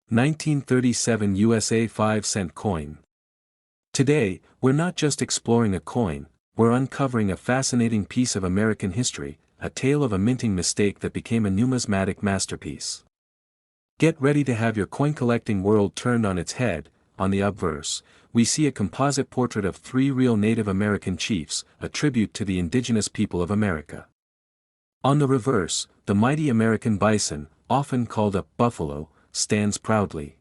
1937 USA 5-cent coin. Today, we're not just exploring a coin, we're uncovering a fascinating piece of American history, a tale of a minting mistake that became a numismatic masterpiece. Get ready to have your coin-collecting world turned on its head. On the obverse, we see a composite portrait of 3 real Native American chiefs, a tribute to the indigenous people of America. On the reverse, the mighty American bison, often called a buffalo, stands proudly.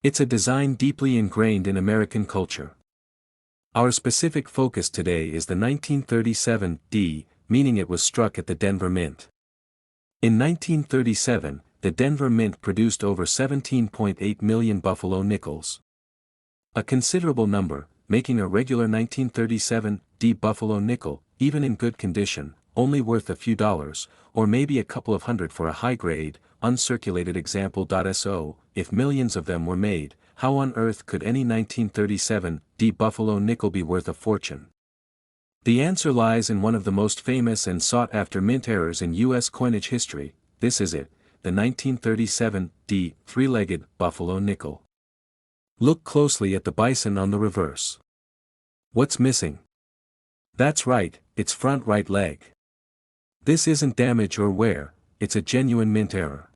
It's a design deeply ingrained in American culture. Our specific focus today is the 1937 D, meaning it was struck at the Denver Mint. In 1937, the Denver Mint produced over 17.8 million buffalo nickels. A considerable number, making a regular 1937 D buffalo nickel, even in good condition, only worth a few dollars, or maybe a couple of hundred for a high-grade, uncirculated example. So, if millions of them were made, how on earth could any 1937 D buffalo nickel be worth a fortune? The answer lies in one of the most famous and sought-after mint errors in U.S. coinage history. This is it, the 1937 D three-legged buffalo nickel. Look closely at the bison on the reverse. What's missing? That's right, its front right leg. This isn't damage or wear, it's a genuine mint error.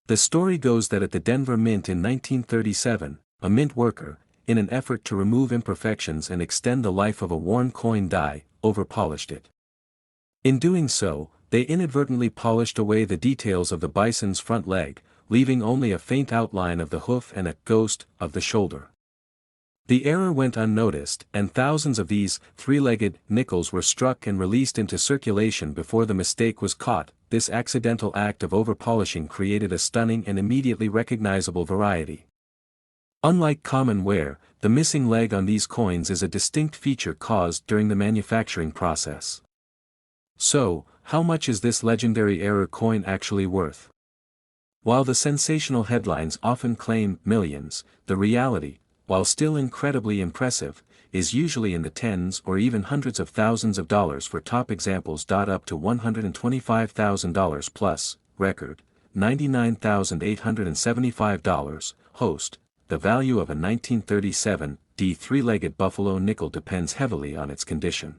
The story goes that at the Denver Mint in 1937, a mint worker, in an effort to remove imperfections and extend the life of a worn coin die, over-polished it. In doing so, they inadvertently polished away the details of the bison's front leg, leaving only a faint outline of the hoof and a ghost of the shoulder. The error went unnoticed, and thousands of these three-legged nickels were struck and released into circulation before the mistake was caught. This accidental act of over-polishing created a stunning and immediately recognizable variety. Unlike common wear, the missing leg on these coins is a distinct feature caused during the manufacturing process. So, how much is this legendary error coin actually worth? While the sensational headlines often claim millions, the reality, while still incredibly impressive, is usually in the tens or even hundreds of thousands of dollars for top examples. Up to $125,000 plus, record, $99,875, host. The value of a 1937 D three-legged buffalo nickel depends heavily on its condition.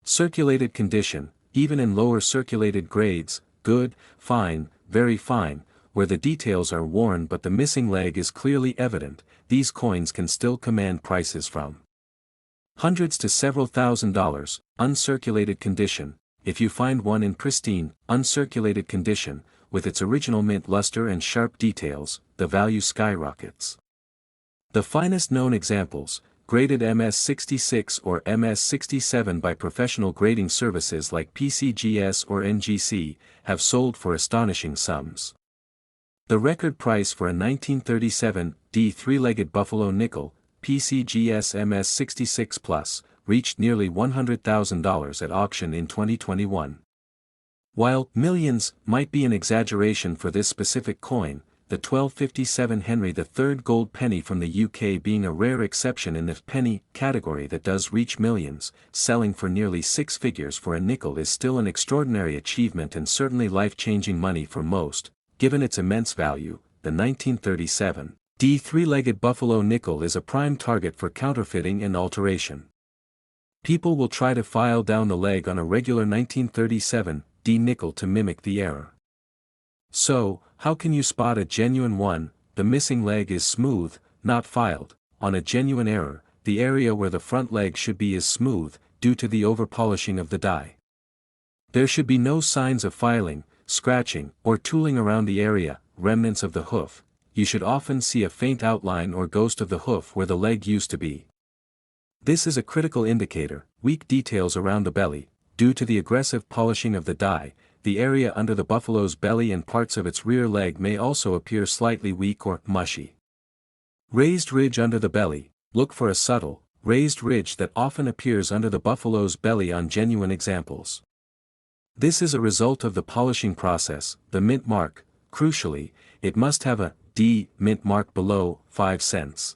Circulated condition, even in lower circulated grades, good, fine, very fine, where the details are worn but the missing leg is clearly evident, these coins can still command prices from hundreds to several $1,000s. Uncirculated condition, if you find one in pristine, uncirculated condition, with its original mint luster and sharp details, the value skyrockets. The finest known examples, graded MS66 or MS67 by professional grading services like PCGS or NGC, have sold for astonishing sums. The record price for a 1937 D three-legged buffalo nickel, PCGS MS66 Plus, reached nearly $100,000 at auction in 2021. While millions might be an exaggeration for this specific coin, the 1257 Henry III gold penny from the UK being a rare exception in the penny category that does reach millions, selling for nearly 6 figures for a nickel is still an extraordinary achievement and certainly life-changing money for most. Given its immense value, the 1937 D three-legged buffalo nickel is a prime target for counterfeiting and alteration. People will try to file down the leg on a regular 1937 D nickel to mimic the error. So, how can you spot a genuine one? The missing leg is smooth, not filed. On a genuine error, the area where the front leg should be is smooth, due to the over-polishing of the die. There should be no signs of filing, scratching, or tooling around the area. Remnants of the hoof. You should often see a faint outline or ghost of the hoof where the leg used to be. This is a critical indicator. Weak details around the belly. Due to the aggressive polishing of the die, the area under the buffalo's belly and parts of its rear leg may also appear slightly weak or mushy. Raised ridge under the belly. Look for a subtle, raised ridge that often appears under the buffalo's belly on genuine examples. This is a result of the polishing process. The mint mark, crucially, it must have a D mint mark below 5 cents.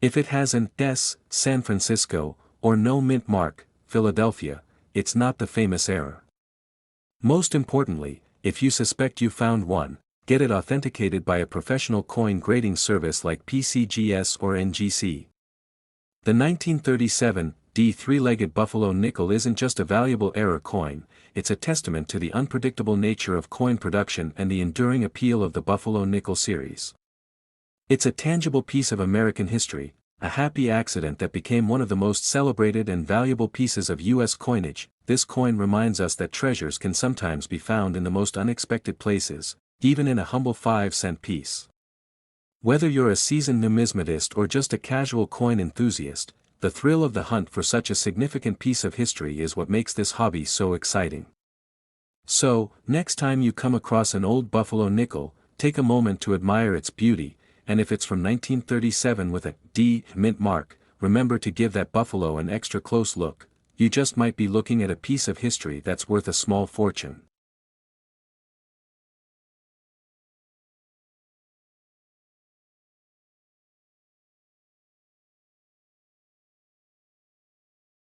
If it has an S, San Francisco, or no mint mark, Philadelphia, it's not the famous error. Most importantly, if you suspect you found one, get it authenticated by a professional coin grading service like PCGS or NGC. The 1937 D three-legged buffalo nickel isn't just a valuable error coin, it's a testament to the unpredictable nature of coin production and the enduring appeal of the buffalo nickel series. It's a tangible piece of American history, a happy accident that became one of the most celebrated and valuable pieces of U.S. coinage. This coin reminds us that treasures can sometimes be found in the most unexpected places, even in a humble 5-cent piece. Whether you're a seasoned numismatist or just a casual coin enthusiast, the thrill of the hunt for such a significant piece of history is what makes this hobby so exciting. So, next time you come across an old buffalo nickel, take a moment to admire its beauty, and if it's from 1937 with a D mint mark, remember to give that buffalo an extra close look. You just might be looking at a piece of history that's worth a small fortune.